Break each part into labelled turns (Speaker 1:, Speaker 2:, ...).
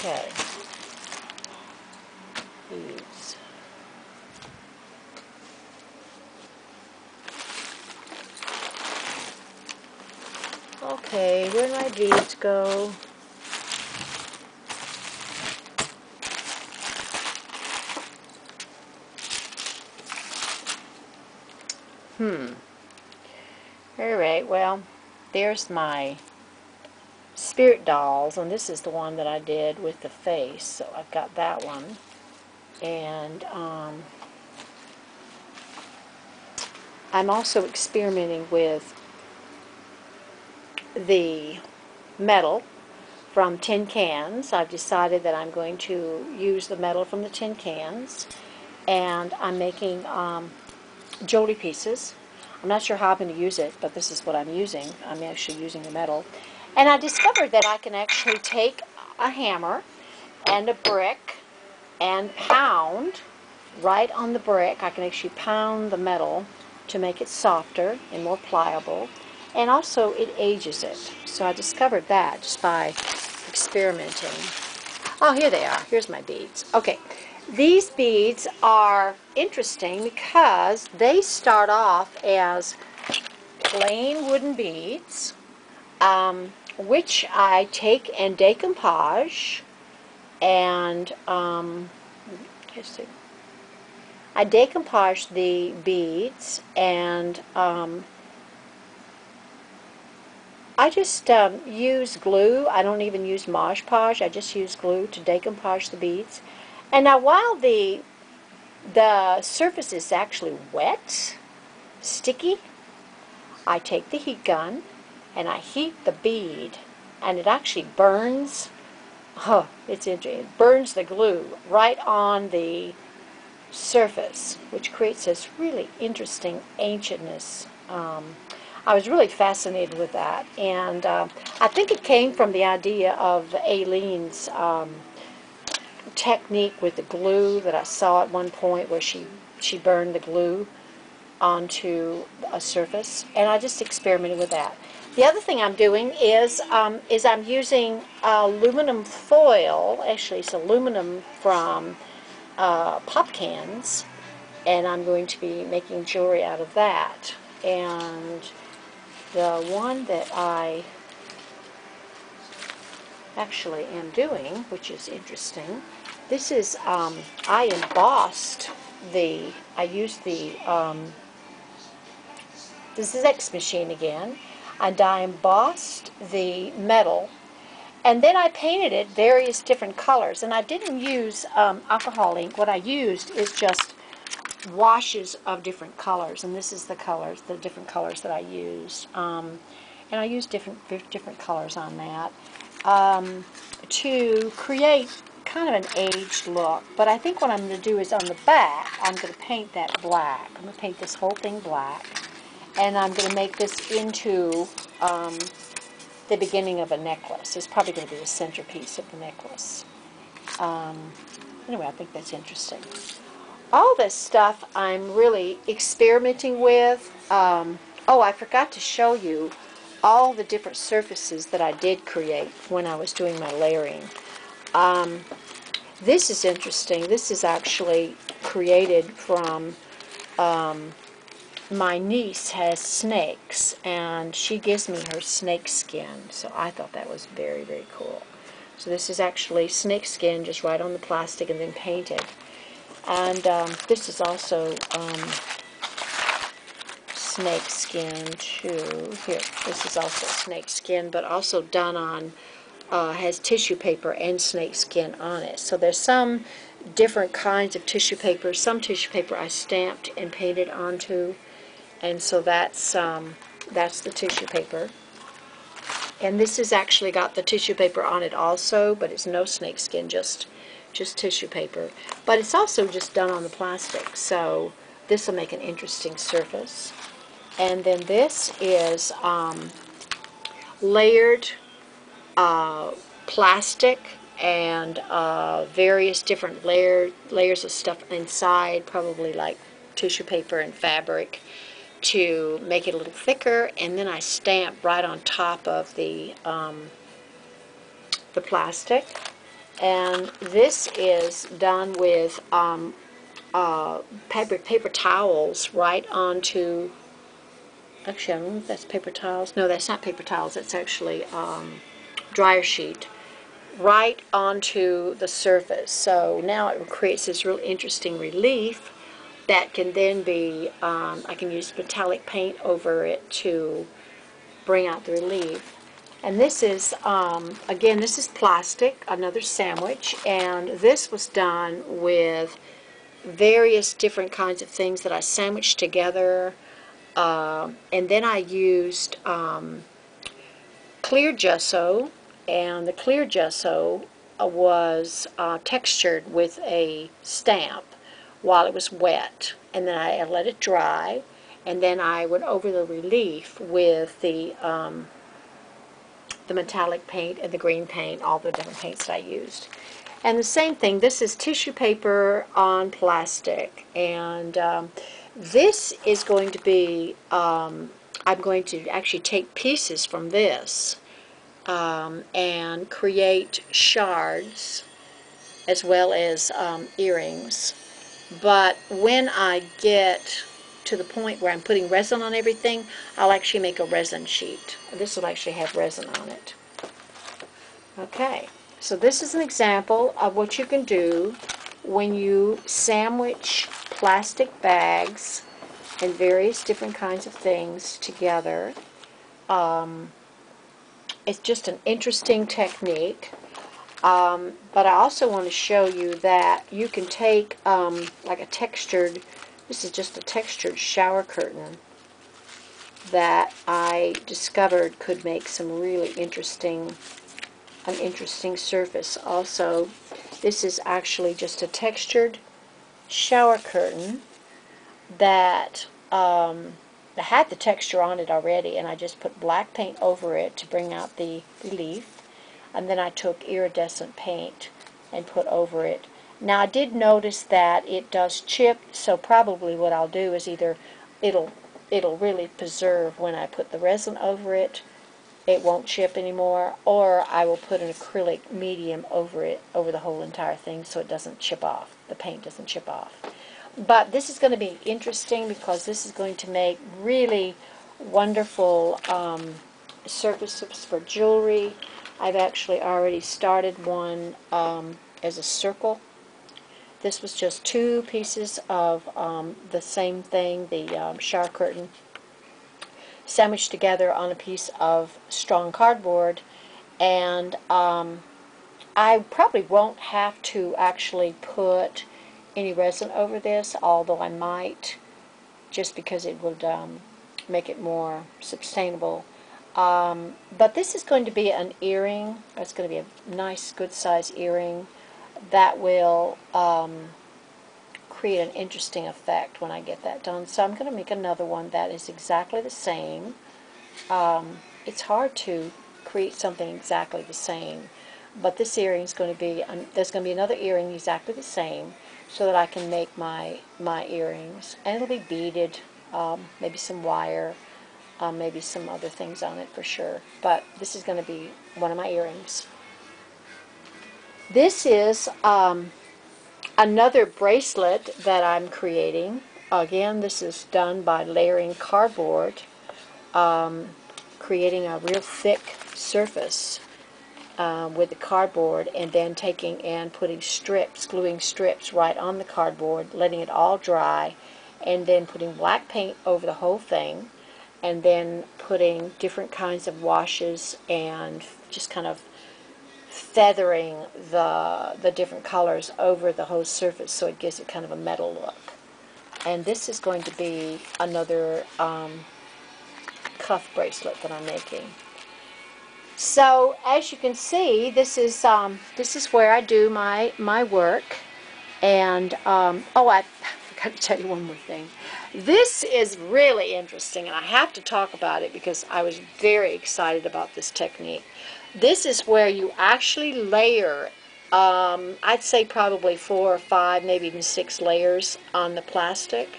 Speaker 1: Okay. Beads. Okay, where did my beads go? Alright, well, there's my spirit dolls, and this is the one that I did with the face, so I've got that one. And I'm also experimenting with the metal from tin cans. I've decided that I'm going to use the metal from the tin cans, and I'm making jewelry pieces. I'm not sure how I'm going to use it, but this is what I'm using. I'm actually using the metal. And I discovered that I can actually take a hammer and a brick and pound right on the brick. I can actually pound the metal to make it softer and more pliable. And also it ages it. So I discovered that just by experimenting. Oh, here they are. Here's my beads. Okay. These beads are interesting because they start off as plain wooden beads, which I take and decompose, and let's see. I decompose the beads, and I just use glue. I don't even use Mod Podge. I just use glue to decompose the beads. And now while the surface is actually wet, sticky, I take the heat gun and I heat the bead, and it actually burns. Oh, it's interesting. It burns the glue right on the surface, which creates this really interesting ancientness. I was really fascinated with that, and I think it came from the idea of Aileen's technique with the glue that I saw at one point, where she burned the glue onto a surface, and I just experimented with that. The other thing I'm doing is I'm using aluminum foil. Actually, it's aluminum from pop cans, and I'm going to be making jewelry out of that. And the one that I actually am doing, which is interesting, this is, I embossed I used this is X machine again, and I embossed the metal, and then I painted it various different colors. And I didn't use alcohol ink. What I used is just washes of different colors, and this is the different colors that I used. And I used different colors on that to create kind of an aged look. But I think what I'm going to do is on the back, I'm going to paint that black. I'm going to paint this whole thing black, and I'm going to make this into the beginning of a necklace. It's probably going to be the centerpiece of the necklace. Anyway, I think that's interesting. All this stuff I'm really experimenting with. Oh, I forgot to show you all the different surfaces that I did create when I was doing my layering. This is interesting. This is actually created from my niece has snakes, and she gives me her snake skin, so I thought that was very, very cool. So this is actually snake skin just right on the plastic and then painted. And this is also snake skin too. Here, this is also snake skin, but also done on, has tissue paper and snake skin on it. So there's some different kinds of tissue paper. Some tissue paper I stamped and painted onto, and so that's the tissue paper. And this has actually got the tissue paper on it also, but it's no snake skin, just tissue paper. But it's also just done on the plastic, so this will make an interesting surface. And then this is layered plastic and various different layers of stuff inside, probably like tissue paper and fabric, to make it a little thicker. And then I stamp right on top of the plastic, And this is done with paper towels right onto, actually I don't know if that's paper towels. No, that's not paper towels. That's actually dryer sheet right onto the surface. So now it creates this real interesting relief that can then be, I can use metallic paint over it to bring out the relief. And this is, again, this is plastic, another sandwich, and this was done with various different kinds of things that I sandwiched together, and then I used clear gesso, and the clear gesso was textured with a stamp while it was wet, and then I let it dry, and then I went over the relief with the metallic paint and the green paint, all the different paints that I used. And the same thing, this is tissue paper on plastic, and this is going to be, I'm going to actually take pieces from this and create shards as well as earrings. But when I get to the point where I'm putting resin on everything, I'll actually make a resin sheet. This will actually have resin on it. Okay, so this is an example of what you can do when you sandwich plastic bags and various different kinds of things together. It's just an interesting technique. But I also want to show you that you can take like a textured, this is just a textured shower curtain that I discovered could make some really interesting, an interesting surface. Also, this is actually just a textured shower curtain that had the texture on it already, and I just put black paint over it to bring out the relief. And then I took iridescent paint and put over it. Now I did notice that it does chip, so probably what I'll do is either it'll really preserve when I put the resin over it, it won't chip anymore, or I will put an acrylic medium over it, over the whole entire thing, so it doesn't chip off, the paint doesn't chip off. But this is going to be interesting because this is going to make really wonderful surfaces for jewelry. I've actually already started one as a circle. This was just two pieces of the same thing, the shower curtain, sandwiched together on a piece of strong cardboard. And I probably won't have to actually put any resin over this, although I might, just because it would make it more sustainable. But this is going to be an earring. It's going to be a nice, good size earring that will create an interesting effect when I get that done. So I'm going to make another one that is exactly the same. It's hard to create something exactly the same, but this earring is going to be, there's going to be another earring exactly the same, so that I can make my earrings. And it'll be beaded, maybe some wire, maybe some other things on it for sure. But this is going to be one of my earrings. This is another bracelet that I'm creating. Again, this is done by layering cardboard, creating a real thick surface with the cardboard, and then taking and putting strips, gluing strips right on the cardboard, letting it all dry, and then putting black paint over the whole thing, and then putting different kinds of washes and just kind of feathering the different colors over the whole surface so it gives it kind of a metal look. And this is going to be another cuff bracelet that I'm making. So as you can see, this is where I do my work. And oh, I forgot to tell you one more thing. This is really interesting, and I have to talk about it because I was very excited about this technique. This is where you actually layer, I'd say probably 4 or 5, maybe even 6 layers on the plastic.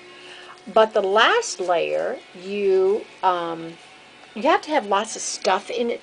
Speaker 1: But the last layer, you have to have lots of stuff in it, though.